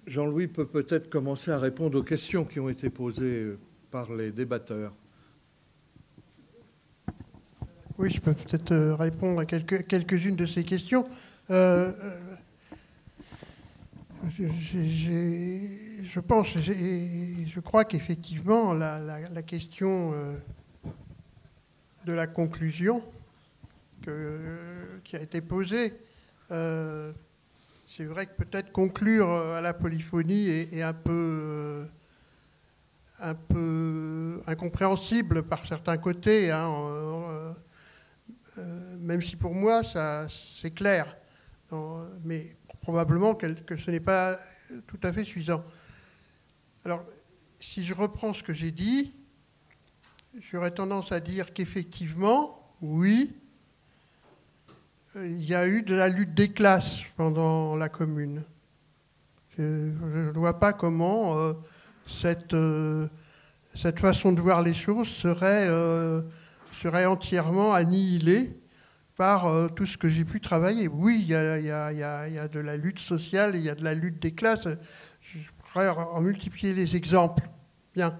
Jean-Louis peut peut-être commencer à répondre aux questions qui ont été posées par les débatteurs. Oui, je peux peut-être répondre à quelques-unes de ces questions. Je crois qu'effectivement, la question de la conclusion qui a été posée, c'est vrai que peut-être conclure à la polyphonie est un peu incompréhensible par certains côtés, hein, même si pour moi, c'est clair. Mais probablement que ce n'est pas tout à fait suffisant. Alors, si je reprends ce que j'ai dit, j'aurais tendance à dire qu'effectivement, oui, il y a eu de la lutte des classes pendant la Commune. Je ne vois pas comment cette façon de voir les choses serait entièrement annihilée par tout ce que j'ai pu travailler. Oui, il y a de la lutte sociale, il y a de la lutte des classes. Je pourrais en multiplier les exemples. Bien.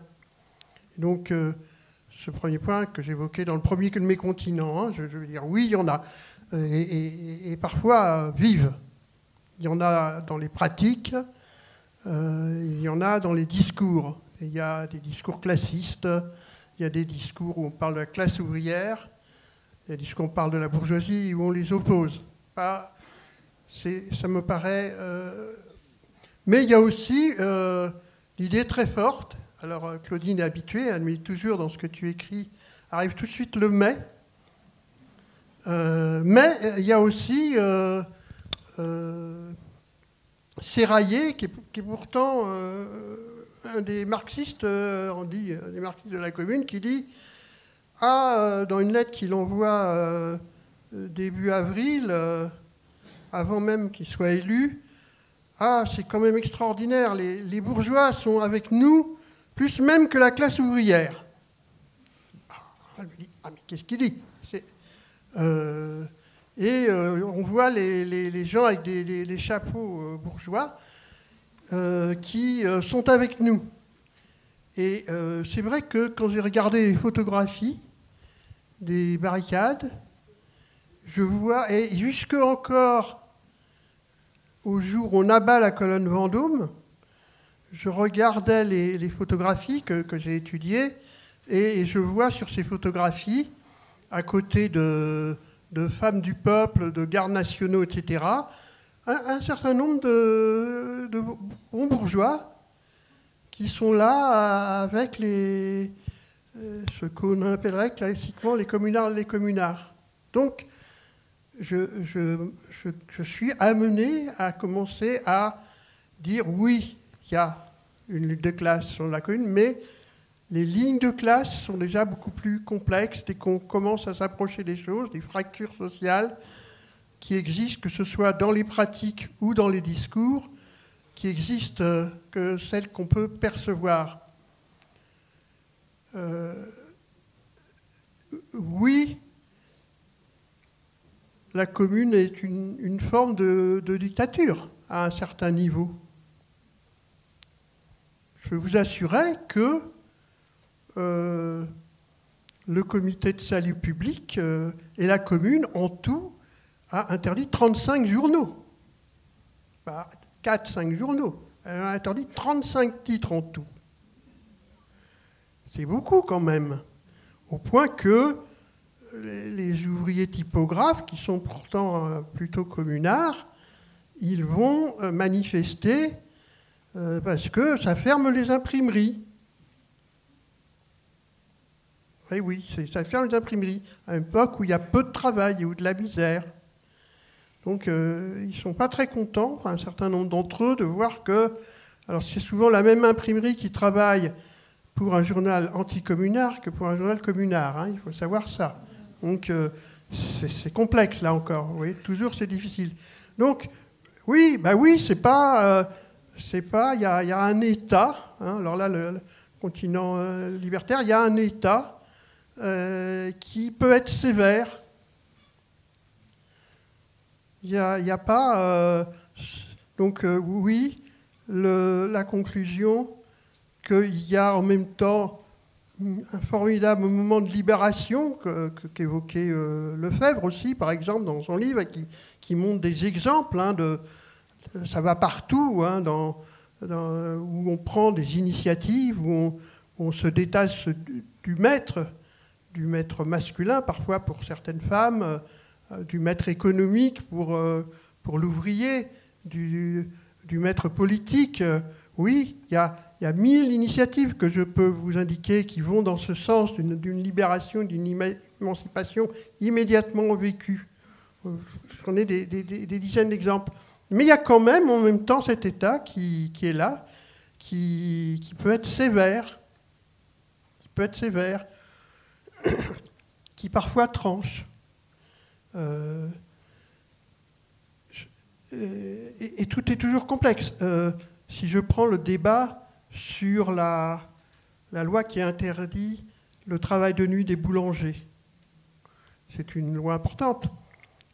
Donc, ce premier point que j'évoquais dans le premier de mes continents, hein, je veux dire, oui, il y en a. Et parfois vives. Il y en a dans les pratiques, il y en a dans les discours. Il y a des discours classistes, il y a des discours où on parle de la classe ouvrière, il y a des discours où on parle de la bourgeoisie, où on les oppose. Ça me paraît... Mais il y a aussi l'idée très forte, alors Claudine est habituée, elle met toujours dans ce que tu écris, arrive tout de suite le mais. Mais il y a aussi Serraillet, qui est pourtant un des marxistes, on dit, des marxistes de la Commune, qui dit, dans une lettre qu'il envoie début avril, avant même qu'il soit élu, c'est quand même extraordinaire, les bourgeois sont avec nous, plus même que la classe ouvrière. Je me dis, mais qu'est-ce qu'il dit ? On voit les gens avec les chapeaux bourgeois qui sont avec nous. Et c'est vrai que quand j'ai regardé les photographies des barricades, je vois, et jusque encore au jour où on abat la colonne Vendôme, je regardais les photographies que j'ai étudiées, et je vois sur ces photographies, à côté de femmes du peuple, de gardes nationaux, etc., un certain nombre de bons bourgeois qui sont là avec ce qu'on appellerait classiquement les communards. Donc, je suis amené à commencer à dire oui, il y a une lutte de classe sur la Commune, mais les lignes de classe sont déjà beaucoup plus complexes dès qu'on commence à s'approcher des choses, des fractures sociales qui existent, que ce soit dans les pratiques ou dans les discours, qui existent que celles qu'on peut percevoir. Oui, la Commune est une forme de dictature à un certain niveau. Je vous assurer que le comité de salut public et la Commune, en tout, a interdit 35 journaux. Pas 4-5 journaux. Elle a interdit 35 titres en tout. C'est beaucoup quand même. Au point que les ouvriers typographes, qui sont pourtant plutôt communards, ils vont manifester parce que ça ferme les imprimeries. Oui, ça ferme les imprimeries, à une époque où il y a peu de travail ou de la misère. Donc, ils ne sont pas très contents, un certain nombre d'entre eux, de voir que... Alors, c'est souvent la même imprimerie qui travaille pour un journal anticommunard que pour un journal communard, hein, il faut savoir ça. Donc, c'est complexe, là encore. Vous voyez, toujours, c'est difficile. Donc, oui, c'est pas... il y a un État, hein, alors là, le continent libertaire, il y a un État qui peut être sévère. Il n'y a pas... oui, la conclusion qu'il y a en même temps un formidable moment de libération qu'évoquait Lefebvre aussi, par exemple, dans son livre, qui montre des exemples, ça va partout, où on prend des initiatives, où on se détache du maître masculin, parfois pour certaines femmes, du maître économique pour l'ouvrier, du maître politique. Oui, il y a 1000 initiatives que je peux vous indiquer qui vont dans ce sens d'une libération, d'une émancipation immédiatement vécue. J'en ai des dizaines d'exemples. Mais il y a quand même en même temps cet état qui est là, qui peut être sévère, qui parfois tranche. Et tout est toujours complexe. Si je prends le débat sur la loi qui interdit le travail de nuit des boulangers, c'est une loi importante.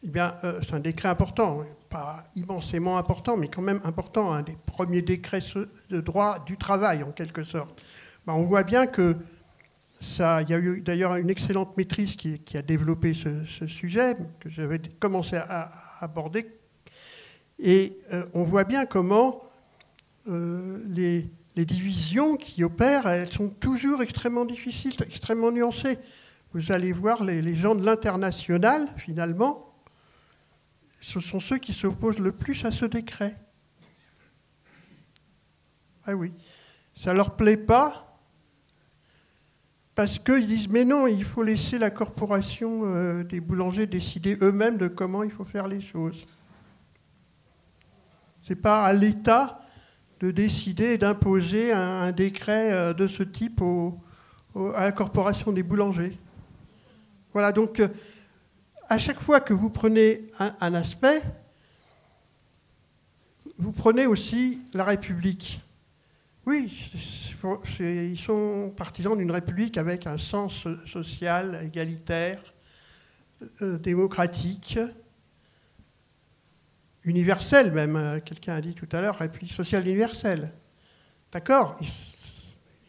Eh bien, c'est un décret important, pas immensément important, mais quand même important, un des premiers décrets de droit du travail, en quelque sorte. Ben, on voit bien que il y a eu d'ailleurs une excellente maîtrise qui a développé ce sujet, que j'avais commencé à aborder. Et on voit bien comment les divisions qui opèrent, elles sont toujours extrêmement difficiles, extrêmement nuancées. Vous allez voir les gens de l'international, finalement, ce sont ceux qui s'opposent le plus à ce décret. Ah oui, ça ne leur plaît pas, parce qu'ils disent, mais non, il faut laisser la corporation des boulangers décider eux-mêmes de comment il faut faire les choses. Ce n'est pas à l'État de décider et d'imposer un décret de ce type à la corporation des boulangers. Voilà, donc à chaque fois que vous prenez un aspect, vous prenez aussi la République. Oui, ils sont partisans d'une République avec un sens social, égalitaire, démocratique, universel même. Quelqu'un a dit tout à l'heure, République sociale universelle. D'accord,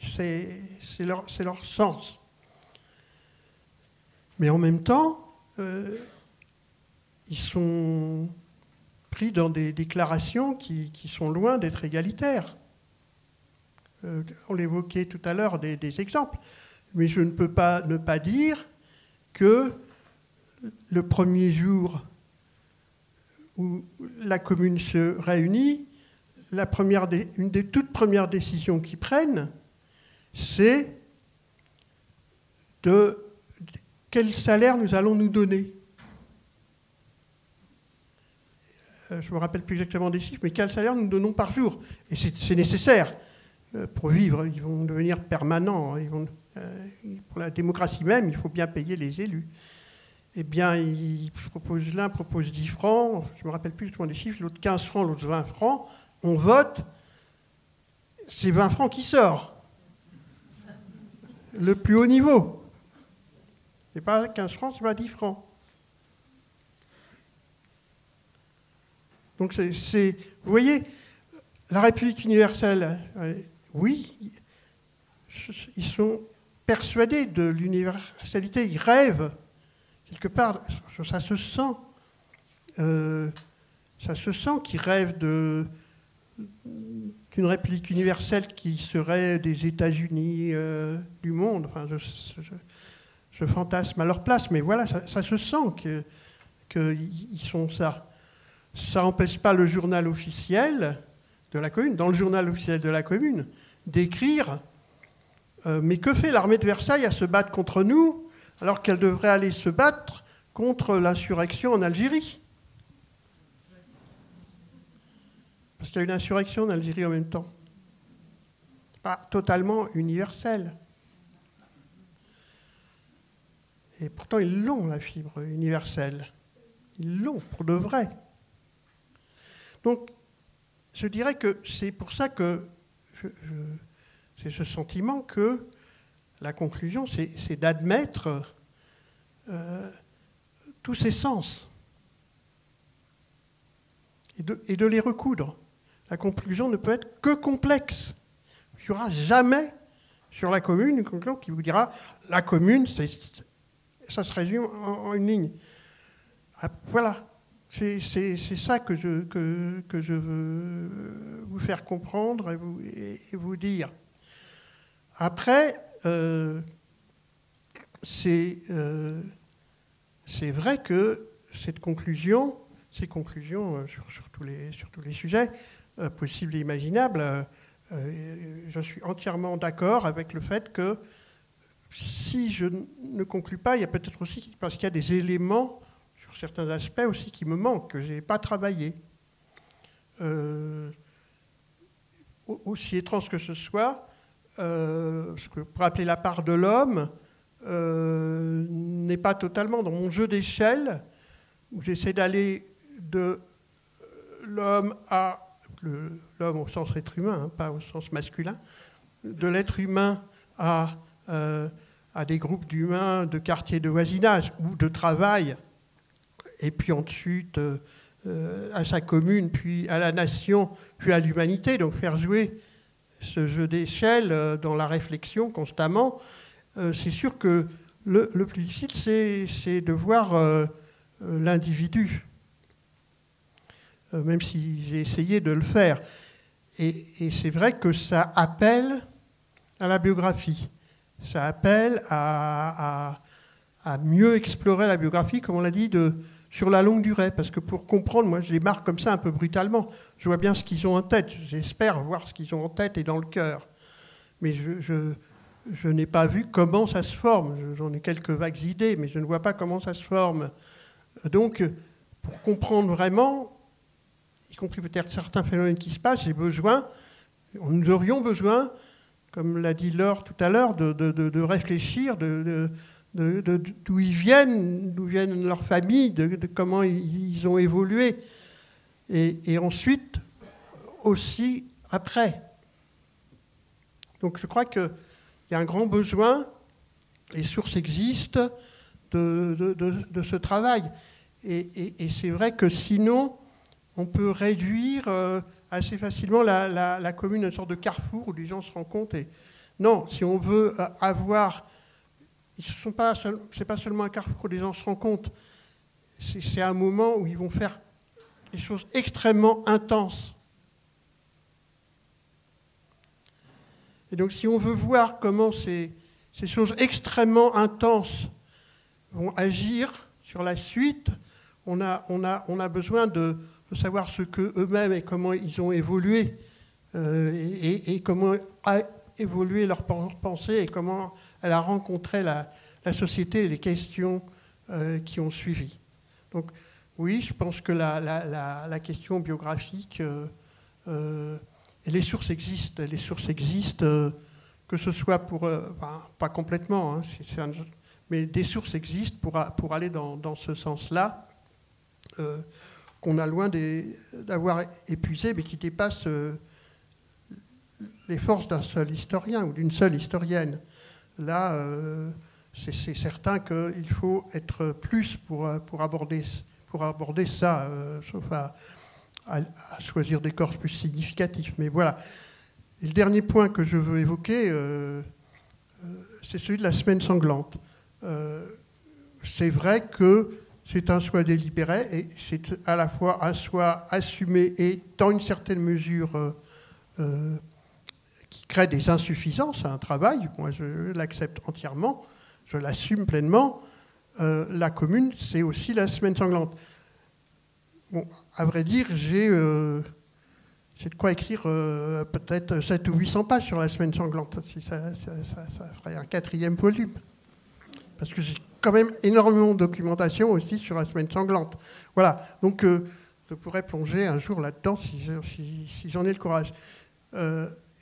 c'est leur sens. Mais en même temps, ils sont pris dans des déclarations qui sont loin d'être égalitaires. On l'évoquait tout à l'heure des exemples, mais je ne peux pas ne pas dire que le premier jour où la commune se réunit, une des toutes premières décisions qu'ils prennent, c'est de quel salaire nous allons nous donner. Je ne me rappelle plus exactement des chiffres, mais quel salaire nous donnons par jour. Et c'est nécessaire. Pour vivre, ils vont devenir permanents. Pour la démocratie même, il faut bien payer les élus. Eh bien, l'un propose 10 francs, je ne me rappelle plus justement des chiffres, l'autre 15 francs, l'autre 20 francs. On vote, c'est 20 francs qui sort. Le plus haut niveau. Ce n'est pas 15 francs, c'est pas 10 francs. Donc, vous voyez, la République universelle... Oui, ils sont persuadés de l'universalité, ils rêvent, quelque part, ça se sent qu'ils rêvent d'une République universelle qui serait des États-Unis du monde. Enfin, je fantasme à leur place, mais voilà, ça se sent qu'ils sont ça. Ça n'empêche pas le journal officiel de la commune, dans le journal officiel de la commune, d'écrire mais que fait l'armée de Versailles à se battre contre nous alors qu'elle devrait aller se battre contre l'insurrection en Algérie? Parce qu'il y a une insurrection en Algérie en même temps. Pas totalement universelle. Et pourtant, ils l'ont, la fibre universelle. Ils l'ont, pour de vrai. Donc, je dirais que c'est pour ça que c'est ce sentiment que la conclusion, c'est d'admettre tous ces sens et de les recoudre. la conclusion ne peut être que complexe. Il n'y aura jamais sur la commune une conclusion qui vous dira la commune, ça se résume en une ligne. Voilà, c'est ça que je veux vous faire comprendre et vous dire. Après, c'est vrai que ces conclusions sur tous les sujets possibles et imaginables, je suis entièrement d'accord avec le fait que si je ne conclus pas, il y a peut-être aussi parce qu'il y a des éléments sur certains aspects aussi qui me manquent, que je n'ai pas travaillé. Aussi étrange que ce soit, ce que pour appeler la part de l'homme n'est pas totalement dans mon jeu d'échelle, où j'essaie d'aller de l'homme à l'homme au sens être humain, hein, pas au sens masculin, de l'être humain à des groupes d'humains de quartiers de voisinage ou de travail, et puis ensuite à sa commune, puis à la nation, puis à l'humanité. Donc faire jouer ce jeu d'échelle dans la réflexion constamment, c'est sûr que le plus difficile, c'est de voir l'individu, même si j'ai essayé de le faire. Et c'est vrai que ça appelle à la biographie. Ça appelle à mieux explorer la biographie, comme on l'a dit, sur la longue durée. Parce que pour comprendre, moi je les marque comme ça un peu brutalement. Je vois bien ce qu'ils ont en tête. J'espère voir ce qu'ils ont en tête et dans le cœur. Mais je n'ai pas vu comment ça se forme. J'en ai quelques vagues idées, mais je ne vois pas comment ça se forme. Donc, pour comprendre vraiment, y compris peut-être certains phénomènes qui se passent, nous aurions besoin, comme l'a dit Laure tout à l'heure, de réfléchir, d'où ils viennent, d'où viennent leurs familles, de comment ils ont évolué. Et ensuite, aussi après. Donc je crois qu'il y a un grand besoin, les sources existent, de ce travail. Et c'est vrai que sinon, on peut réduire assez facilement la commune à une sorte de carrefour où les gens se rencontrent. Non, si on veut avoir... Ce n'est pas seulement un carrefour où les gens se rencontrent, c'est un moment où ils vont faire des choses extrêmement intenses. Et donc si on veut voir comment ces choses extrêmement intenses vont agir sur la suite, on a besoin de savoir ce qu'eux-mêmes et comment ils ont évolué et comment a évolué leur pensée et comment elle a rencontré la société et les questions qui ont suivi. Donc oui, je pense que la question biographique, et les sources existent, que ce soit pour... pas complètement, hein, mais des sources existent pour aller dans ce sens-là, qu'on a loin d'avoir épuisé, mais qui dépassent les forces d'un seul historien ou d'une seule historienne. Là, c'est certain qu'il faut être plus pour aborder ça, sauf à choisir des corps plus significatifs. Mais voilà. Et le dernier point que je veux évoquer, c'est celui de la semaine sanglante. C'est vrai que c'est un choix délibéré et c'est à la fois un choix assumé et dans une certaine mesure qui crée des insuffisances à un travail. Moi, je l'accepte entièrement, je l'assume pleinement. La commune, c'est aussi la semaine sanglante. Bon, à vrai dire, j'ai de quoi écrire peut-être 700 ou 800 pages sur la semaine sanglante. Ça ferait un 4e volume. Parce que j'ai quand même énormément de documentation aussi sur la semaine sanglante. Voilà, donc je pourrais plonger un jour là-dedans si j'en ai le courage.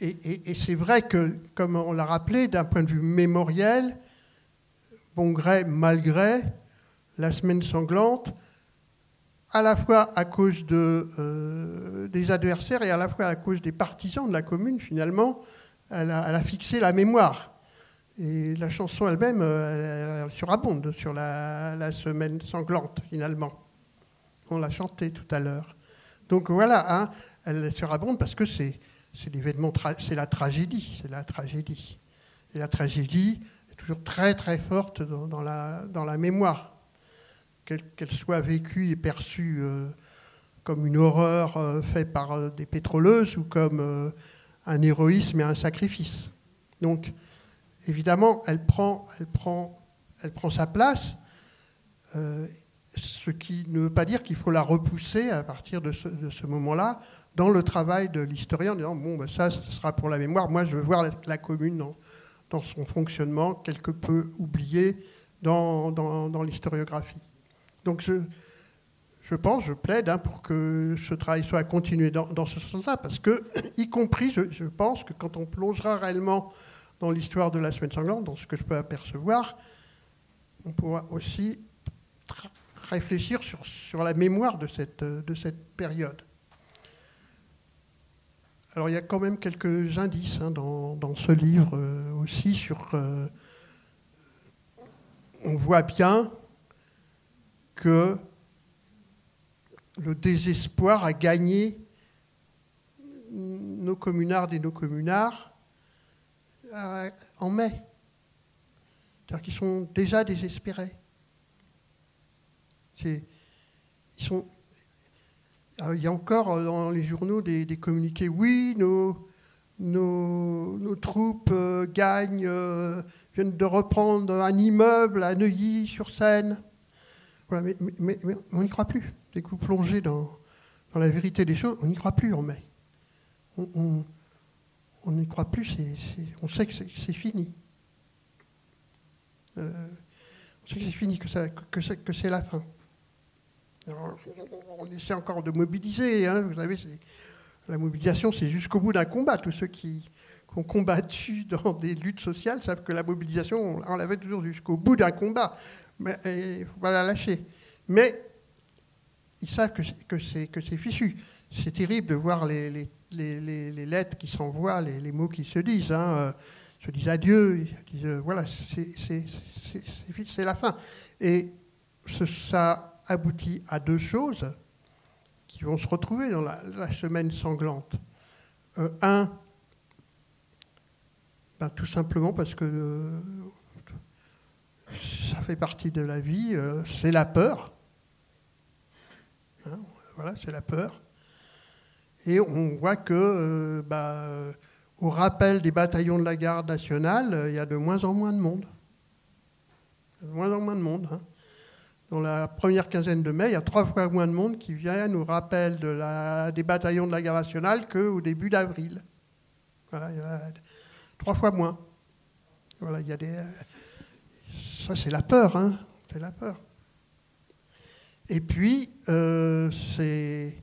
Et c'est vrai que, comme on l'a rappelé, d'un point de vue mémoriel, bon gré, mal gré, la semaine sanglante, à la fois à cause des adversaires et à la fois à cause des partisans de la commune, finalement, elle a fixé la mémoire. Et la chanson elle-même, elle surabonde sur la semaine sanglante, finalement. On l'a chantée tout à l'heure. Donc voilà, hein, elle surabonde parce que c'est l'événement, c'est la tragédie, Et la tragédie est toujours très très forte dans la mémoire, qu'elle soit vécue et perçue comme une horreur faite par des pétroleuses ou comme un héroïsme et un sacrifice. Donc, évidemment, elle prend sa place, ce qui ne veut pas dire qu'il faut la repousser à partir de ce moment-là dans le travail de l'historien, en disant bon, ben ça, ce sera pour la mémoire. Moi, je veux voir la commune dans son fonctionnement, quelque peu oublié dans l'historiographie. Donc, je pense, je plaide pour que ce travail soit continué dans ce sens-là, parce que, y compris, je pense que quand on plongera réellement dans l'histoire de la Semaine sanglante, dans ce que je peux apercevoir, on pourra aussi réfléchir sur la mémoire de cette période. Alors il y a quand même quelques indices dans ce livre aussi sur... on voit bien que le désespoir a gagné nos communardes et nos communards en mai. C'est-à-dire qu'ils sont déjà désespérés. Il y a encore dans les journaux des communiqués. Oui, nos troupes gagnent, viennent de reprendre un immeuble à Neuilly-sur-Seine. Voilà, mais on n'y croit plus. Dès que vous plongez dans la vérité des choses, on n'y croit plus en mai. On n'y croit plus, on sait que c'est fini. On sait que c'est fini, que c'est la fin. Alors, on essaie encore de mobiliser. Vous savez, la mobilisation, c'est jusqu'au bout d'un combat. Tous ceux qui ont combattu dans des luttes sociales savent que la mobilisation, on l'avait toujours jusqu'au bout d'un combat. Mais il ne faut pas la lâcher. Mais ils savent que c'est fichu. C'est terrible de voir les lettres qui s'envoient, les mots qui se disent. Se disent adieu. Voilà, c'est la fin. Et ça aboutit à deux choses qui vont se retrouver dans la semaine sanglante. Tout simplement parce que ça fait partie de la vie, c'est la peur. Voilà, c'est la peur. Et on voit que, au rappel des bataillons de la garde nationale, il y a de moins en moins de monde. De moins en moins de monde. Dans la première quinzaine de mai, il y a 3 fois moins de monde qui viennent au rappel des bataillons de la garde nationale qu'au début d'avril. Voilà, il y a 3 fois moins. Voilà, il y a ça, c'est la peur, c'est la peur. Et puis, c'est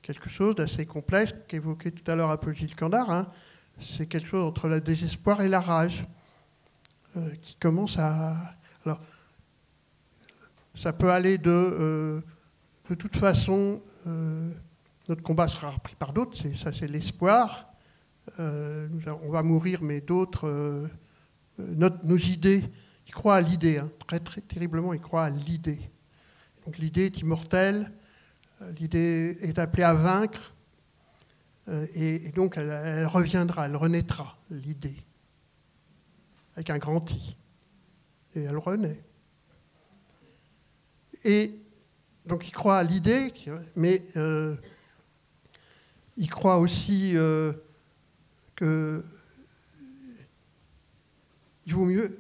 quelque chose d'assez complexe qu'évoquait tout à l'heure un peu Gilles Candard. C'est quelque chose entre le désespoir et la rage qui commence à... Alors, ça peut aller de toute façon, notre combat sera repris par d'autres, ça c'est l'espoir. On va mourir, mais d'autres, nos idées, ils croient à l'idée, très, très terriblement, ils croient à l'idée. Donc l'idée est immortelle, l'idée est appelée à vaincre, et donc elle reviendra, elle renaîtra, l'idée, avec un grand I. Et elle renaît. Et donc il croit à l'idée, mais il croit aussi qu'il vaut mieux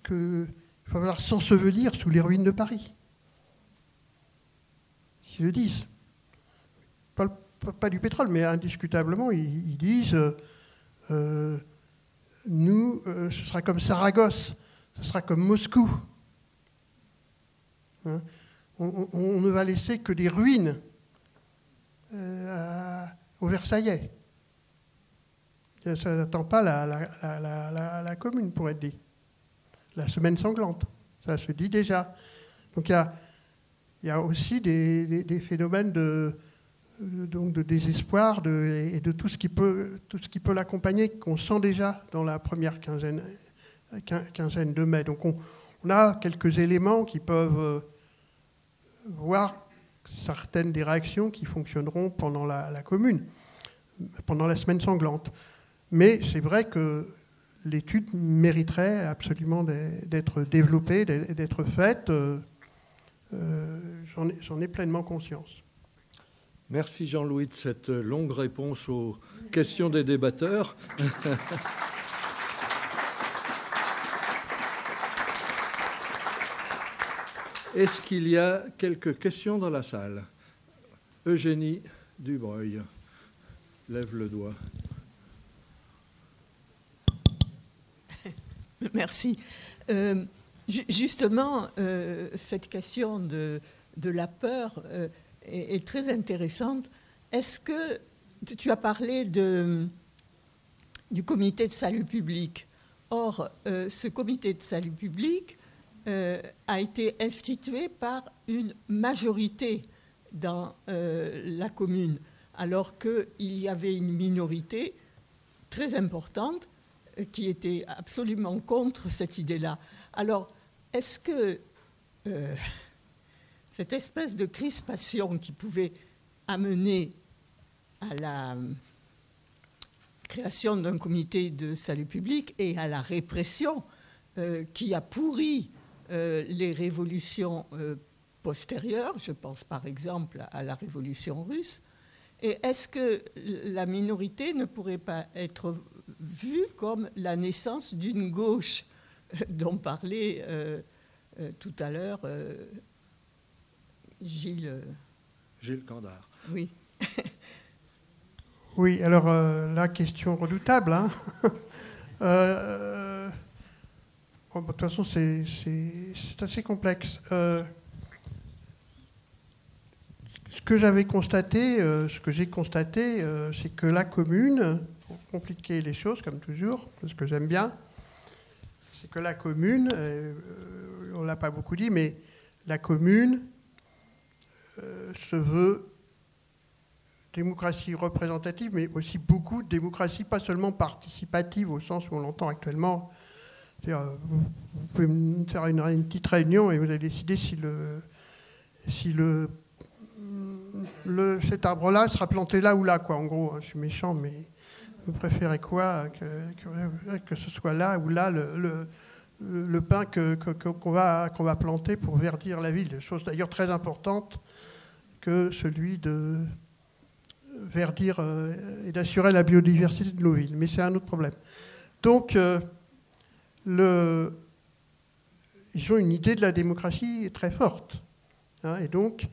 qu'il va falloir s'ensevelir sous les ruines de Paris. Ils le disent. Pas du pétrole, mais indiscutablement, ils disent nous, ce sera comme Saragosse, ce sera comme Moscou. On ne va laisser que des ruines au Versaillais. Ça n'attend pas la commune, pour être dit. La semaine sanglante, ça se dit déjà. Donc il y a aussi des phénomènes de désespoir et de tout ce qui peut l'accompagner, qu'on sent déjà dans la première quinzaine de mai. Donc on a quelques éléments qui peuvent voir certaines des réactions qui fonctionneront pendant la commune, pendant la semaine sanglante. Mais c'est vrai que l'étude mériterait absolument d'être développée, d'être faite. J'en ai pleinement conscience. Merci Jean-Louis de cette longue réponse aux questions des débatteurs. Est-ce qu'il y a quelques questions dans la salle? Eugénie Dubreuil lève le doigt. Merci. Justement, cette question de la peur est très intéressante. Est-ce que tu as parlé du comité de salut public? Or, ce comité de salut public a été institué par une majorité dans la commune, alors qu'il y avait une minorité très importante qui était absolument contre cette idée-là. Alors, est-ce que cette espèce de crispation qui pouvait amener à la création d'un comité de salut public et à la répression qui a pourri les révolutions postérieures, je pense par exemple à la révolution russe, et est-ce que la minorité ne pourrait pas être vue comme la naissance d'une gauche dont parlait tout à l'heure Gilles Candard. Oui. Oui, alors la question redoutable. Hein. De toute façon, c'est assez complexe. Ce que j'ai constaté, c'est que la commune, pour compliquer les choses comme toujours, ce que j'aime bien, c'est que la commune, on ne l'a pas beaucoup dit, mais la commune se veut démocratie représentative, mais aussi beaucoup de démocratie, pas seulement participative au sens où on l'entend actuellement. Vous pouvez faire une petite réunion et vous allez décider si cet arbre-là sera planté là ou là, quoi. En gros, je suis méchant, mais vous préférez quoi que ce soit là ou là le pin qu'on va planter pour verdir la ville. Chose d'ailleurs très importante que celui de verdir et d'assurer la biodiversité de nos villes. Mais c'est un autre problème. Donc, ils ont une idée de la démocratie très forte. Hein, et donc,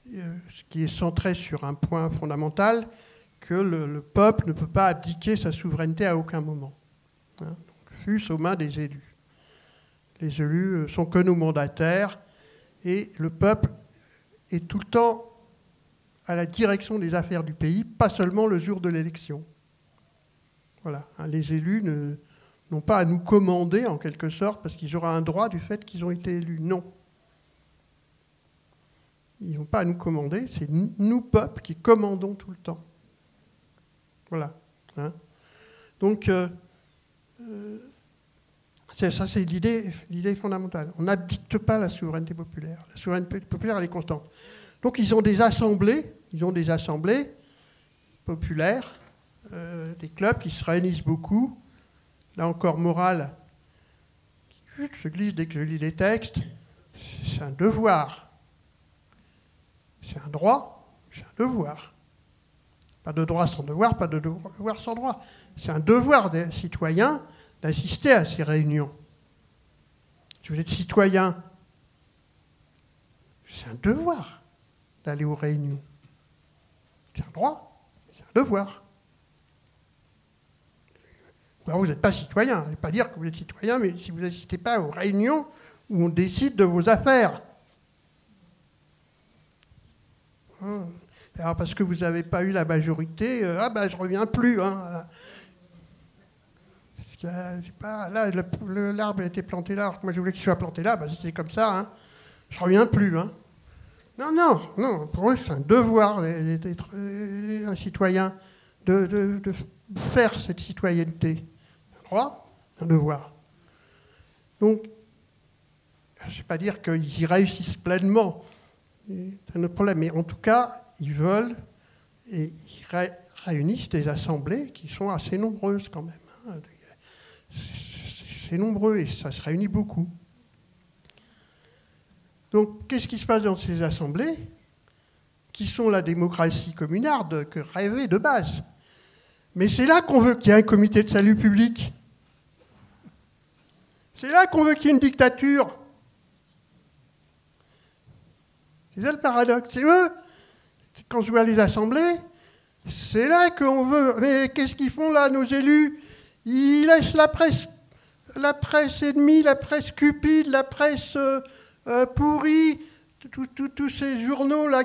ce qui est centré sur un point fondamental, que le peuple ne peut pas abdiquer sa souveraineté à aucun moment. Hein, fût-ce aux mains des élus. Les élus sont que nos mandataires et le peuple est tout le temps à la direction des affaires du pays, pas seulement le jour de l'élection. Voilà. Hein, les élus n'ont pas à nous commander, en quelque sorte, parce qu'ils auront un droit du fait qu'ils ont été élus. Non. Ils n'ont pas à nous commander, c'est nous, peuple, qui commandons tout le temps. Voilà. Hein. Donc, ça, c'est l'idée fondamentale. On n'abdicte pas la souveraineté populaire. La souveraineté populaire, elle est constante. Donc, ils ont des assemblées populaires, des clubs qui se réunissent beaucoup. Là encore, morale, je glisse dès que je lis les textes, c'est un devoir. C'est un droit, c'est un devoir. Pas de droit sans devoir, pas de devoir sans droit. C'est un devoir des citoyens d'assister à ces réunions. Si vous êtes citoyen, c'est un devoir d'aller aux réunions. C'est un droit, c'est un devoir. Alors vous n'êtes pas citoyen. Je ne vais pas dire que vous êtes citoyen, mais si vous n'assistez pas aux réunions où on décide de vos affaires. Alors parce que vous n'avez pas eu la majorité, je reviens plus. Hein. Là, l'arbre a été planté là, alors que moi je voulais qu'il soit planté là, c'était comme ça. Hein. Je reviens plus. Hein. Non. Pour eux, c'est un devoir d'être un citoyen, de faire cette citoyenneté. Un droit, un devoir. Donc, je ne vais pas dire qu'ils y réussissent pleinement, C'est un autre problème. Mais en tout cas, ils veulent et ils réunissent des assemblées qui sont assez nombreuses quand même. Hein. C'est nombreux et ça se réunit beaucoup. Donc, qu'est-ce qui se passe dans ces assemblées, qui sont la démocratie communarde que rêvait de base? Mais c'est là qu'on veut qu'il y ait un comité de salut public. C'est là qu'on veut qu'il y ait une dictature. C'est ça le paradoxe. C'est eux, quand je vois les assemblées, c'est là qu'on veut. Mais qu'est-ce qu'ils font là, nos élus? Ils laissent la presse ennemie, la presse cupide, la presse pourrie, tous ces journaux là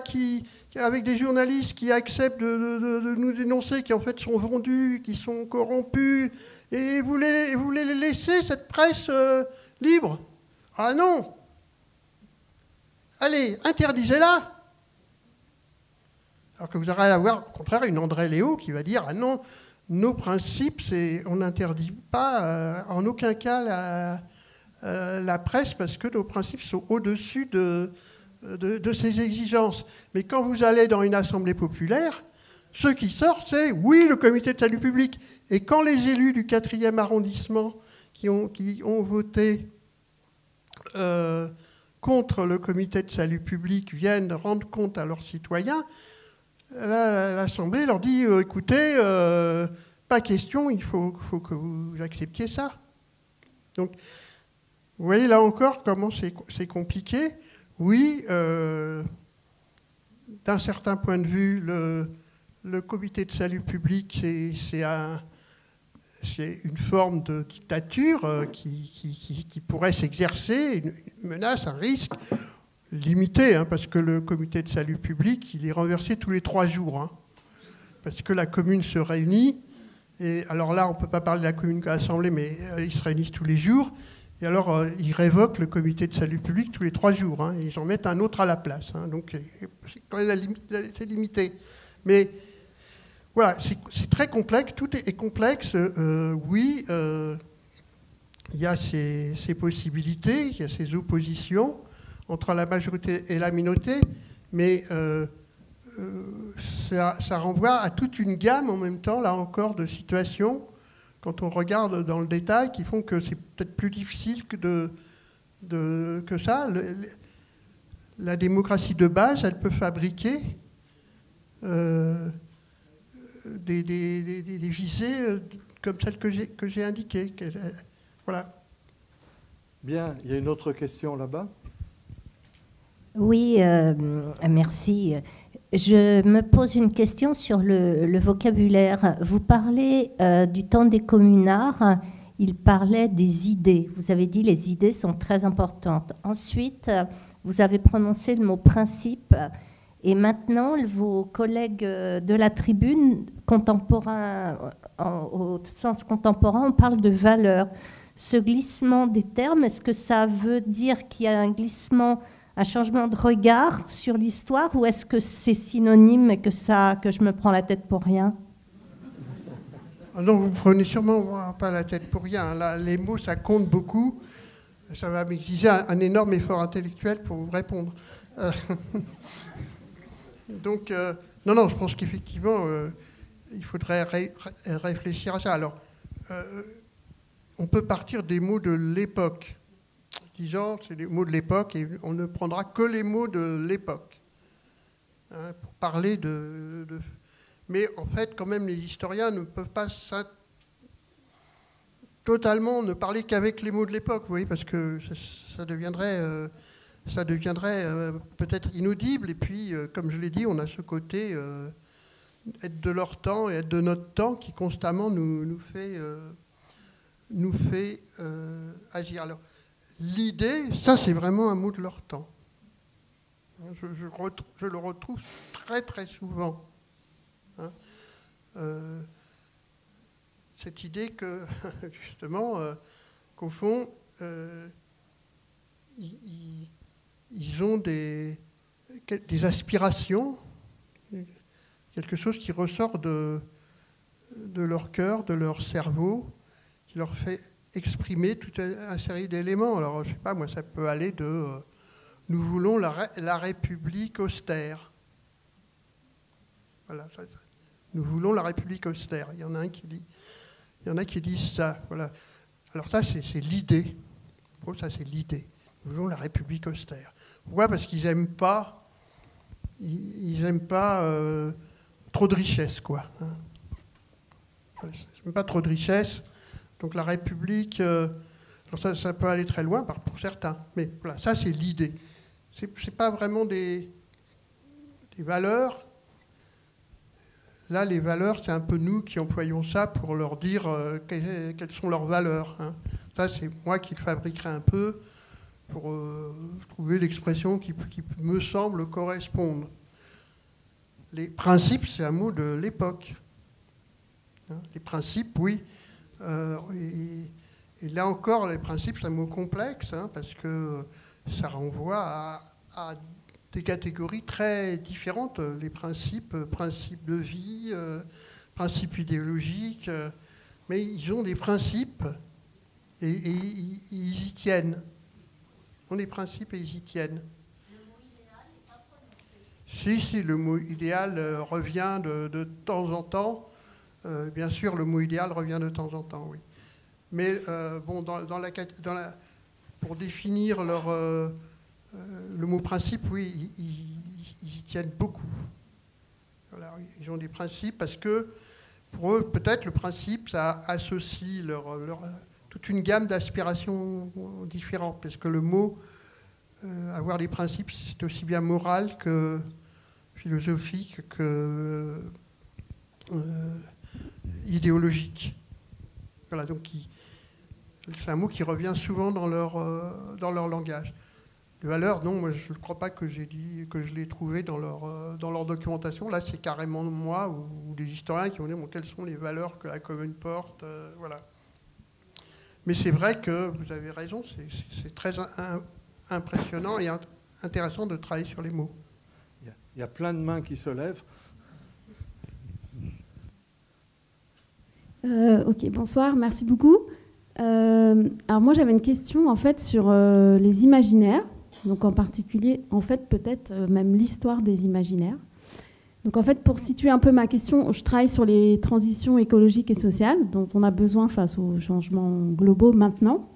avec des journalistes qui acceptent de nous dénoncer, qui en fait sont vendus, qui sont corrompus, et vous voulez les laisser, cette presse libre? Ah non! Allez, interdisez-la! Alors que vous aurez à voir, au contraire, une André Léo qui va dire, ah non, nos principes, on n'interdit pas en aucun cas la presse, parce que nos principes sont au-dessus de ces exigences. Mais quand vous allez dans une assemblée populaire, ce qui sort, c'est oui, le comité de salut public. Et quand les élus du 4e arrondissement qui ont voté contre le comité de salut public viennent rendre compte à leurs citoyens, l'Assemblée leur dit écoutez, pas question, il faut que vous acceptiez ça. Donc, vous voyez là encore comment c'est compliqué. Oui, d'un certain point de vue, le comité de salut public, c'est une forme de dictature qui pourrait s'exercer, une menace, un risque limité, hein, parce que le comité de salut public, il est renversé tous les 3 jours, hein, parce que la commune se réunit, et alors là, on ne peut pas parler de la commune qu'à l'Assemblée, mais ils se réunissent tous les jours, et alors ils révoquent le comité de salut public tous les 3 jours, hein, et ils en mettent un autre à la place, hein, donc c'est quand même c'est limité. Mais voilà, c'est très complexe, tout est complexe. Oui, il y a ces possibilités, il y a ces oppositions entre la majorité et la minorité, mais ça renvoie à toute une gamme en même temps, là encore, de situations, quand on regarde dans le détail, qui font que c'est peut-être plus difficile que ça. La démocratie de base, elle peut fabriquer des visées comme celles que j'ai indiquées. Voilà. Bien, il y a une autre question là-bas. Oui, merci. Je me pose une question sur le vocabulaire. Vous parlez du temps des communards, il parlait des idées. Vous avez dit les idées sont très importantes. Ensuite, vous avez prononcé le mot principe. Et maintenant, vos collègues de la tribune, contemporains, au sens contemporain, on parle de valeurs. Ce glissement des termes, est-ce que ça veut dire qu'il y a un glissement, un changement de regard sur l'histoire, ou est-ce que c'est synonyme et que je me prends la tête pour rien? Non, vous ne prenez sûrement pas la tête pour rien. Là, les mots, ça compte beaucoup. Ça va m'exiger un énorme effort intellectuel pour vous répondre. Donc, non, je pense qu'effectivement, il faudrait réfléchir à ça. Alors, on peut partir des mots de l'époque. Disons, c'est les mots de l'époque et on ne prendra que les mots de l'époque, hein, pour parler de... Mais en fait, quand même, les historiens ne peuvent pas totalement ne parler qu'avec les mots de l'époque, vous voyez, parce que ça deviendrait peut-être inaudible. Et puis, comme je l'ai dit, on a ce côté être de leur temps et être de notre temps qui constamment nous fait agir. Alors, l'idée, ça, c'est vraiment un mot de leur temps. Je le retrouve très, très souvent. Hein. Cette idée que, justement, qu'au fond, ils ont des aspirations, quelque chose qui ressort de leur cœur, de leur cerveau, qui leur fait exprimer toute une série d'éléments. Alors, je ne sais pas, moi, ça peut aller de nous voulons la République austère. Voilà, nous voulons la République austère. Il y en a qui disent ça. Voilà. Alors ça, c'est l'idée. Ça, c'est l'idée. Nous voulons la République austère. Pourquoi ? Parce qu'ils n'aiment pas, trop de richesse, quoi. Ils n'aiment pas trop de richesse. Donc la République, alors ça peut aller très loin pour certains. Mais voilà, ça, c'est l'idée. C'est pas vraiment des valeurs. Là, les valeurs, c'est un peu nous qui employons ça pour leur dire quelles sont leurs valeurs. Hein. Ça, c'est moi qui le fabriquerai un peu pour trouver l'expression qui me semble correspondre. Les principes, c'est un mot de l'époque. Hein, les principes, oui. Et là encore, les principes, c'est un mot complexe, hein, parce que ça renvoie à des catégories très différentes. Les principes de vie, principes idéologiques, mais ils ont des principes et ils y tiennent. Ils ont des principes et ils y tiennent. Le mot idéal n'est pas prononcé. Si, le mot idéal revient de temps en temps. Bien sûr, le mot idéal revient de temps en temps, oui. Mais bon, pour définir le mot principe, oui, ils y tiennent beaucoup. Voilà, ils ont des principes parce que, pour eux, peut-être le principe, ça associe toute une gamme d'aspirations différentes. Parce que le mot, avoir des principes, c'est aussi bien moral que philosophique que idéologique. Voilà, donc c'est un mot qui revient souvent dans leur langage. Les valeurs, non, moi je ne crois pas que je l'ai trouvé dans leur documentation. Là, c'est carrément moi ou des historiens qui vont dire bon, quelles sont les valeurs que la commune porte. Voilà. Mais c'est vrai que vous avez raison, c'est très impressionnant et intéressant de travailler sur les mots. Il y a plein de mains qui se lèvent. Ok, bonsoir, merci beaucoup. Alors moi j'avais une question en fait sur les imaginaires, donc en particulier en fait peut-être même l'histoire des imaginaires. Donc en fait pour situer un peu ma question, je travaille sur les transitions écologiques et sociales dont on a besoin face aux changements globaux maintenant.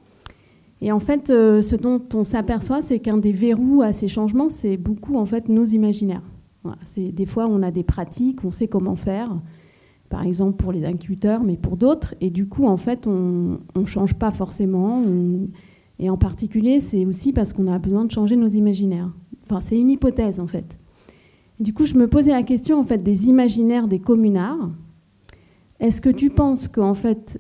Et en fait ce dont on s'aperçoit c'est qu'un des verrous à ces changements c'est beaucoup en fait nos imaginaires. Voilà, des fois on a des pratiques, on sait comment faire. Par exemple pour les agriculteurs, mais pour d'autres. Et du coup, en fait, on ne change pas forcément. Et en particulier, c'est aussi parce qu'on a besoin de changer nos imaginaires. Enfin, c'est une hypothèse, en fait. Et du coup, je me posais la question, en fait, des imaginaires des communards. Est-ce que tu penses qu'en fait,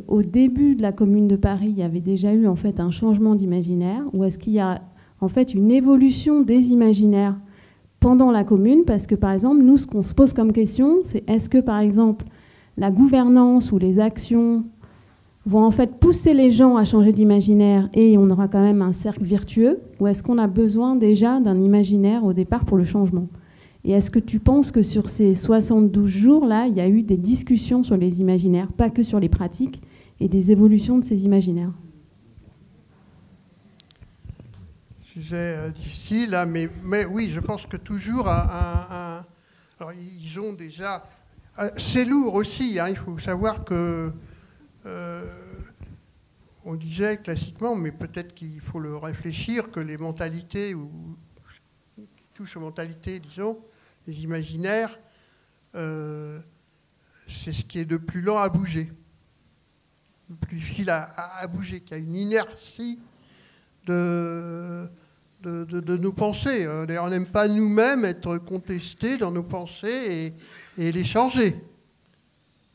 au début de la Commune de Paris, il y avait déjà eu, en fait, un changement d'imaginaire? Ou est-ce qu'il y a, en fait, une évolution des imaginaires pendant la commune, parce que par exemple, nous, ce qu'on se pose comme question, c'est est-ce que par exemple, la gouvernance ou les actions vont en fait pousser les gens à changer d'imaginaire et on aura quand même un cercle vertueux, ou est-ce qu'on a besoin déjà d'un imaginaire au départ pour le changement? Et est-ce que tu penses que sur ces 72 jours-là, il y a eu des discussions sur les imaginaires, pas que sur les pratiques, et des évolutions de ces imaginaires? Sujet difficile, là, mais oui, je pense que toujours alors ils ont déjà... c'est lourd aussi, hein, il faut savoir que on disait classiquement, mais peut-être qu'il faut le réfléchir, que les mentalités, ou qui touchent aux mentalités, disons, les imaginaires, c'est ce qui est de plus lent à bouger, le plus difficile à bouger, qui a une inertie de nos pensées. D'ailleurs, on n'aime pas nous-mêmes être contestés dans nos pensées et les changer.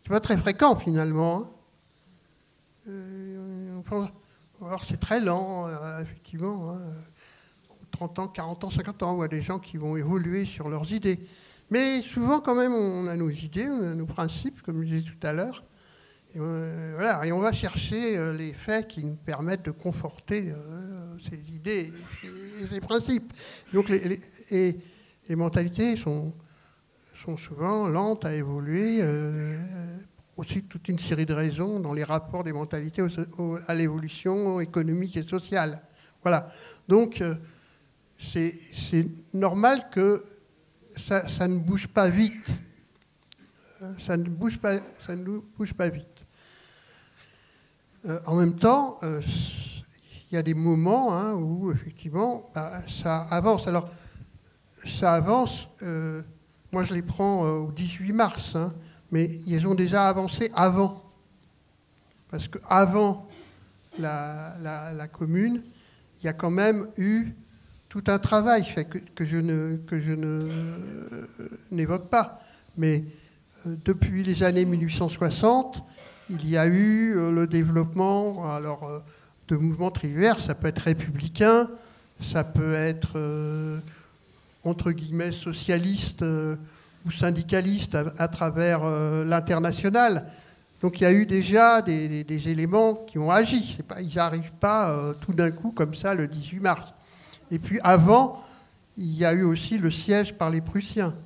C'est pas très fréquent, finalement. Alors, c'est très lent, effectivement. 30 ans, 40 ans, 50 ans, on voit des gens qui vont évoluer sur leurs idées. Mais souvent, quand même, on a nos idées, on a nos principes, comme je disais tout à l'heure. Et voilà, et on va chercher les faits qui nous permettent de conforter ces idées et ces principes. Donc les mentalités sont souvent lentes à évoluer, aussi toute une série de raisons dans les rapports des mentalités à l'évolution économique et sociale. Voilà. Donc c'est normal que ça ne bouge pas vite. Ça ne bouge pas vite. En même temps, il y a des moments où, effectivement, ça avance. Alors, ça avance, moi je les prends au 18 mars, mais ils ont déjà avancé avant. Parce qu'avant la commune, il y a quand même eu tout un travail que je n'évoque pas. Mais depuis les années 1860, il y a eu le développement de mouvements très divers. Ça peut être républicain, ça peut être, entre guillemets, socialiste ou syndicaliste à travers l'international. Donc il y a eu déjà des éléments qui ont agi. Ils n'arrivent pas tout d'un coup comme ça le 18 mars. Et puis avant, il y a eu aussi le siège par les Prussiens.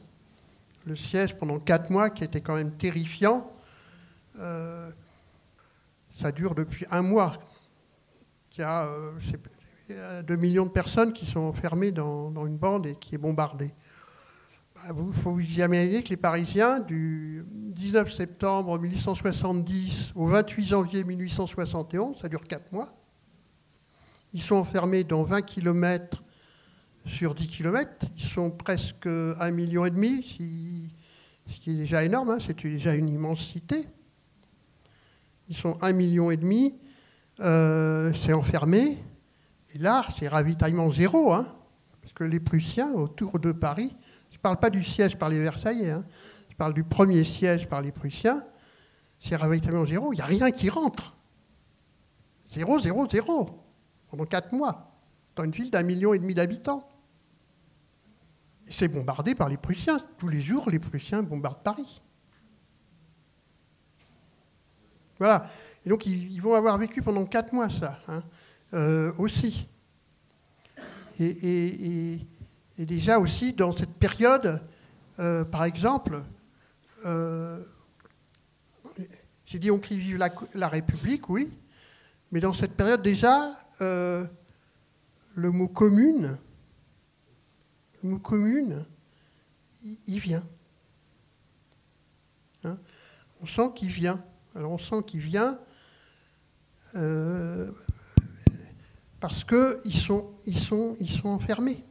Le siège pendant 4 mois qui était quand même terrifiant. Ça dure depuis 1 mois. Il y a 2 millions de personnes qui sont enfermées dans une bande et qui est bombardée. Il faut vous imaginer que les Parisiens, du 19 septembre 1870 au 28 janvier 1871, ça dure 4 mois, ils sont enfermés dans 20 km sur 10 km. Ils sont presque 1,5 million, ce qui est déjà énorme, c'est déjà une immensité. Ils sont 1,5 million, c'est enfermé. Et là, c'est ravitaillement zéro, parce que les Prussiens, autour de Paris, je ne parle pas du siège par les Versaillais, je parle du premier siège par les Prussiens, c'est ravitaillement zéro, il n'y a rien qui rentre. 0, 0, 0. Pendant 4 mois, dans une ville d'1,5 million d'habitants. Et c'est bombardé par les Prussiens. Tous les jours, les Prussiens bombardent Paris. Voilà. Et donc, ils vont avoir vécu pendant 4 mois ça, aussi. Et déjà aussi, dans cette période, par exemple, j'ai dit on crie vive la République, oui, mais dans cette période déjà, le mot commune, il vient. On sent qu'il vient. Alors on sent qu'il vient parce qu'ils sont enfermés.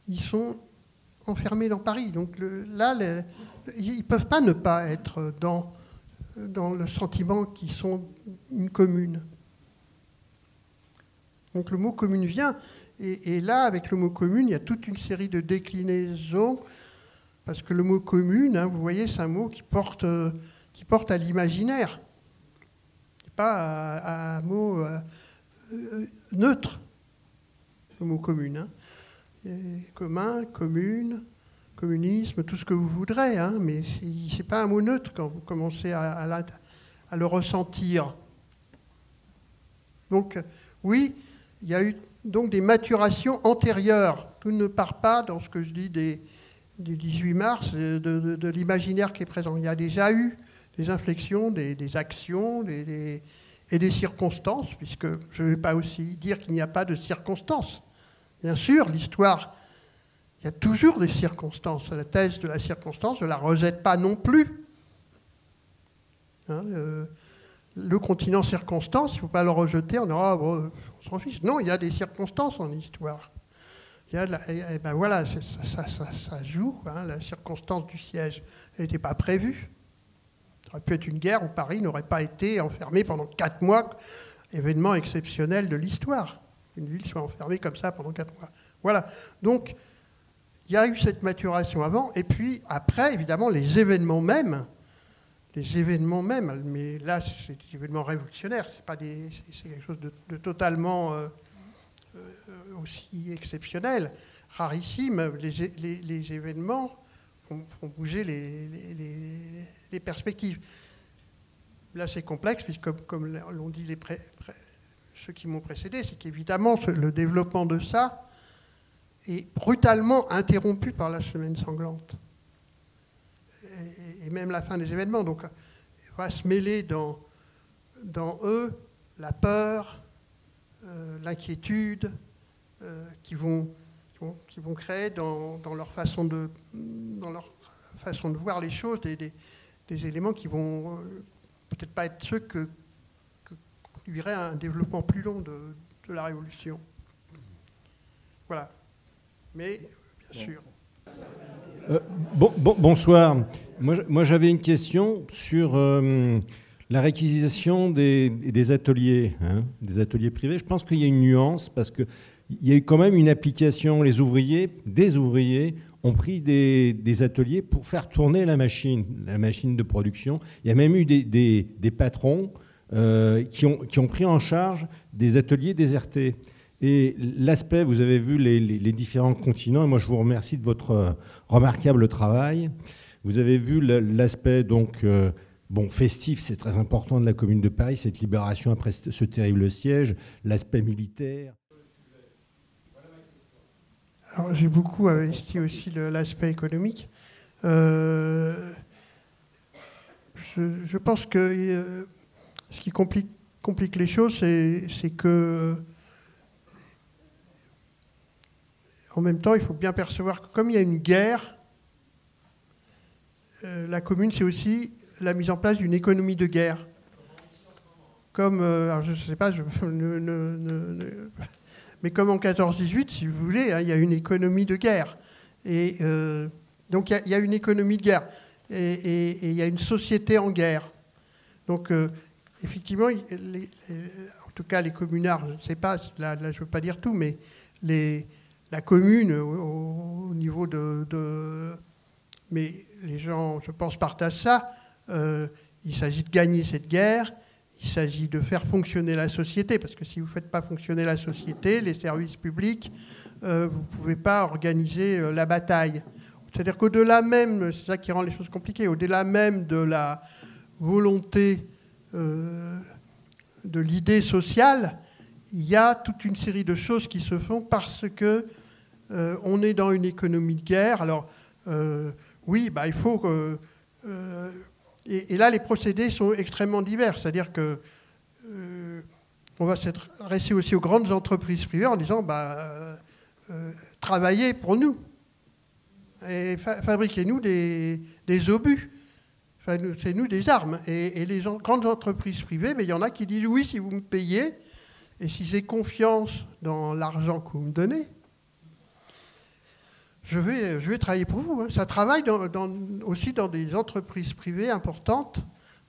Ils sont enfermés dans Paris. Donc là, ils ne peuvent pas ne pas être dans le sentiment qu'ils sont une commune. Donc le mot commune vient, et là, avec le mot commune, il y a toute une série de déclinaisons, parce que le mot commune, vous voyez, c'est un mot qui porte à l'imaginaire. Ce n'est pas un mot neutre, le mot commune. Commun, commune, communisme, tout ce que vous voudrez, mais ce n'est pas un mot neutre quand vous commencez à le ressentir. Donc, oui, il y a eu donc des maturations antérieures. Tout ne part pas dans ce que je dis du 18 mars, de l'imaginaire qui est présent. Il y a déjà eu des inflexions, des actions et des circonstances, puisque je ne vais pas aussi dire qu'il n'y a pas de circonstances. Bien sûr, l'histoire, il y a toujours des circonstances. La thèse de la circonstance, je ne la rejette pas non plus. Le continent circonstance, il ne faut pas le rejeter, on s'en fiche. Non, il y a des circonstances en histoire. Voilà, ça joue, la circonstance du siège. Elle n'était pas prévue. Ça aurait pu être une guerre où Paris n'aurait pas été enfermé pendant 4 mois, événement exceptionnel de l'histoire. Une ville soit enfermée comme ça pendant 4 mois. Voilà. Donc, il y a eu cette maturation avant, et puis après, évidemment, les événements mêmes, mais là, c'est des événements révolutionnaires, c'est quelque chose de totalement aussi exceptionnel, rarissime. Les événements font bouger les perspectives. Là, c'est complexe, puisque comme l'ont dit ceux qui m'ont précédé, c'est qu'évidemment, le développement de ça est brutalement interrompu par la semaine sanglante. Et même la fin des événements. Donc, il va se mêler dans eux la peur, l'inquiétude qui vont créer dans leur façon de voir les choses des éléments qui vont peut-être pas être ceux que conduirait à un développement plus long de la Révolution. Voilà. Mais, bien sûr. Bonsoir. Moi j'avais une question sur la réquisition des ateliers, des ateliers privés. Je pense qu'il y a une nuance parce qu'il y a eu quand même une application. Des ouvriers ont pris des ateliers pour faire tourner la machine de production. Il y a même eu des patrons qui ont pris en charge des ateliers désertés. Et l'aspect, vous avez vu les différents continents, et moi je vous remercie de votre remarquable travail. Vous avez vu l'aspect donc festif, c'est très important de la Commune de Paris, cette libération après ce terrible siège, l'aspect militaire. Alors, j'ai beaucoup investi aussi l'aspect économique. Je pense que ce qui complique les choses, c'est que en même temps, il faut bien percevoir que comme il y a une guerre, la commune, c'est aussi la mise en place d'une économie de guerre. Comme, alors je ne sais pas, mais comme en 14-18, si vous voulez, il y a une économie de guerre. Et donc il y a une économie de guerre. Et il y a une société en guerre. Donc effectivement, en tout cas les communards, je ne sais pas, là je ne veux pas dire tout, mais la commune, au niveau mais les gens, je pense, partagent ça. Il s'agit de gagner cette guerre, il s'agit de faire fonctionner la société, parce que si vous ne faites pas fonctionner la société, les services publics, vous ne pouvez pas organiser la bataille. C'est-à-dire qu'au-delà même, c'est ça qui rend les choses compliquées, au-delà même de la volonté de l'idée sociale, il y a toute une série de choses qui se font parce que on est dans une économie de guerre. Alors, oui, il faut que... et là, les procédés sont extrêmement divers. C'est-à-dire que on va s'adresser aussi aux grandes entreprises privées en disant travaillez pour nous et fabriquez-nous des obus. Faites-nous des armes. Et les grandes entreprises privées, mais il y en a qui disent oui, si vous me payez, et si j'ai confiance dans l'argent que vous me donnez, je vais travailler pour vous. Ça travaille aussi dans des entreprises privées importantes,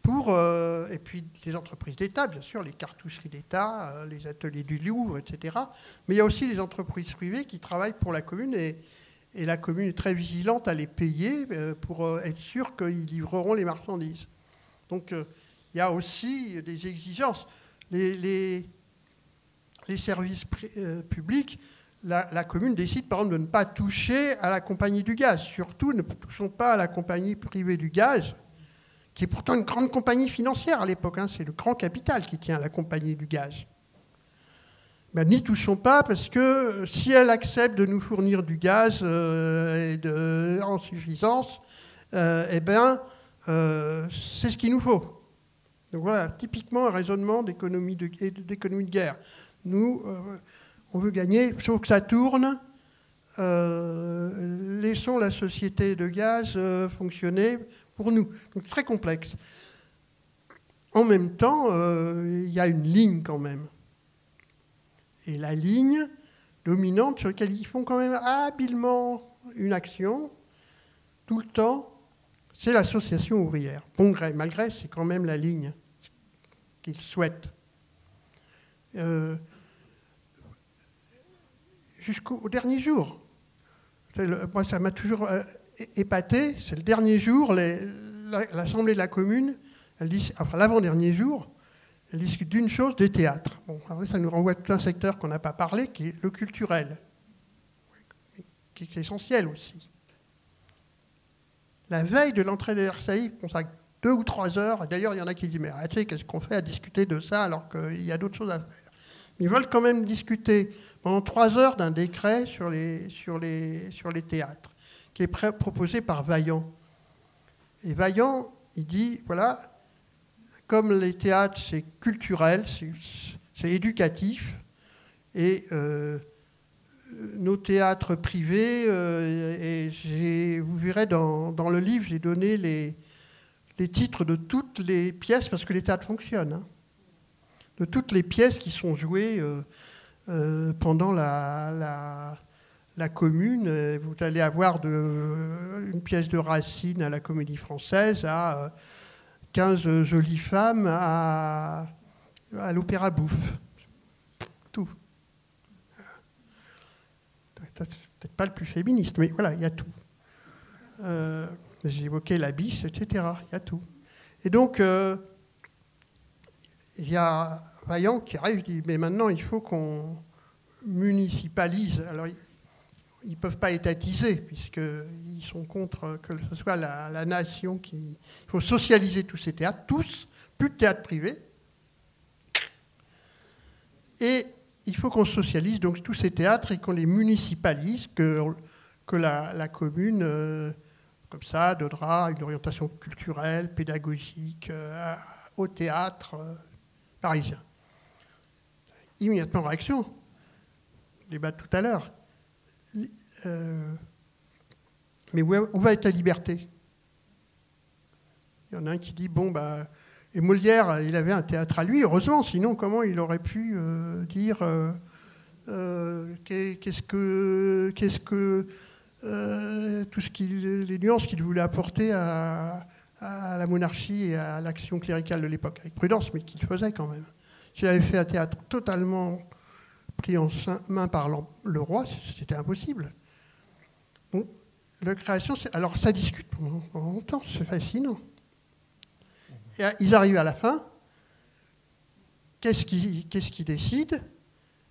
et puis les entreprises d'État, bien sûr, les cartoucheries d'État, les ateliers du Louvre, etc. Mais il y a aussi les entreprises privées qui travaillent pour la commune, et la commune est très vigilante à les payer pour être sûr qu'ils livreront les marchandises. Donc il y a aussi des exigences. Les services publics, la commune décide par exemple de ne pas toucher à la compagnie du gaz. Surtout, ne touchons pas à la compagnie privée du gaz, qui est pourtant une grande compagnie financière à l'époque. C'est le grand capital qui tient la compagnie du gaz. N'y touchons pas, parce que si elle accepte de nous fournir du gaz en suffisance, c'est ce qu'il nous faut. Donc voilà, typiquement un raisonnement d'économie de guerre. Nous, on veut gagner, sauf que ça tourne. Laissons la société de gaz fonctionner pour nous. Donc c'est très complexe. En même temps, il y a une ligne quand même. Et la ligne dominante sur laquelle ils font quand même habilement une action, tout le temps, c'est l'association ouvrière. Bon gré, mal gré, c'est quand même la ligne qu'ils souhaitent. Jusqu'au dernier jour. Moi, ça m'a toujours épaté. C'est le dernier jour, l'Assemblée de la Commune, l'avant-dernier jour, elle discute d'une chose, des théâtres. Bon, alors ça nous renvoie à tout un secteur qu'on n'a pas parlé, qui est le culturel, qui est essentiel aussi. La veille de l'entrée de Versailles, on consacre 2 ou 3 heures, et d'ailleurs il y en a qui disent, mais arrêtez, qu'est-ce qu'on fait à discuter de ça alors qu'il y a d'autres choses à faire. Ils veulent quand même discuter pendant 3 heures d'un décret sur les théâtres, qui est proposé par Vaillant. Et Vaillant, il dit, voilà, comme les théâtres, c'est culturel, c'est éducatif, Et nos théâtres privés, vous verrez dans le livre, j'ai donné les titres de toutes les pièces, parce que les théâtres fonctionnent, hein, de toutes les pièces qui sont jouées pendant la Commune. Vous allez avoir une pièce de Racine à la Comédie Française à 15 jolies femmes à l'Opéra Bouffe. Tout. Peut-être pas le plus féministe, mais voilà, il y a tout. J'ai évoqué la biche, etc. Il y a tout. Et donc, il y a Vaillant qui arrive, il dit, mais maintenant, il faut qu'on municipalise. Alors, ils ne peuvent pas étatiser, puisqu'ils sont contre que ce soit la nation qui... Il faut socialiser tous ces théâtres, tous, plus de théâtres privés. Et il faut qu'on socialise donc tous ces théâtres et qu'on les municipalise, que la commune, comme ça, donnera une orientation culturelle, pédagogique au théâtre parisien. Immédiatement réaction, débat tout à l'heure. Mais où va être la liberté? Il y en a un qui dit, bon, bah... Et Molière, il avait un théâtre à lui, heureusement, sinon comment il aurait pu dire qu'est-ce que les nuances qu'il voulait apporter à la monarchie et à l'action cléricale de l'époque, avec prudence, mais qu'il faisait quand même. S'il avait fait un théâtre totalement pris en main par le roi, c'était impossible. Bon, la création, alors ça discute pendant longtemps, c'est fascinant. Et ils arrivent à la fin. Qu'est-ce qui décide?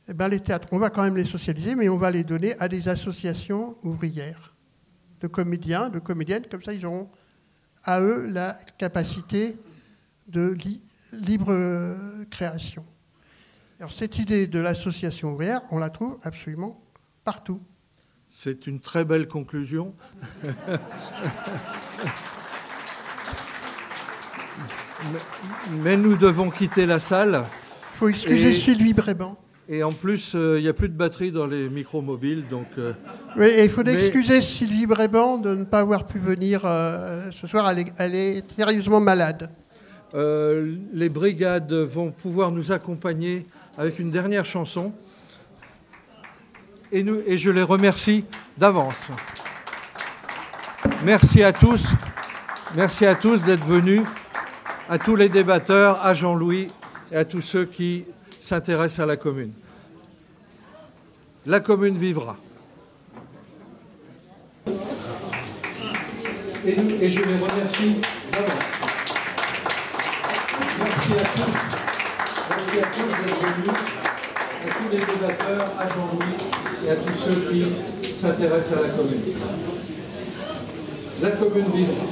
Eh bien, les théâtres, on va quand même les socialiser, mais on va les donner à des associations ouvrières, de comédiens, de comédiennes, comme ça ils auront à eux la capacité de libre création. Alors cette idée de l'association ouvrière, on la trouve absolument partout. C'est une très belle conclusion. Mais nous devons quitter la salle. Il faut excuser Sylvie Bréban. Et en plus, il n'y a plus de batterie dans les micros mobiles. Donc, oui, et il faut excuser Sylvie Bréban de ne pas avoir pu venir ce soir. Elle est sérieusement malade. Les brigades vont pouvoir nous accompagner avec une dernière chanson. Et je les remercie d'avance. Merci à tous. Merci à tous d'être venus. À tous les débatteurs, à Jean-Louis et à tous ceux qui s'intéressent à la commune. La commune vivra. Et je les remercie d'avance. Merci à tous. Merci à tous d'être venus. À tous les débatteurs, à Jean-Louis et à tous ceux qui s'intéressent à la commune. La commune vivra.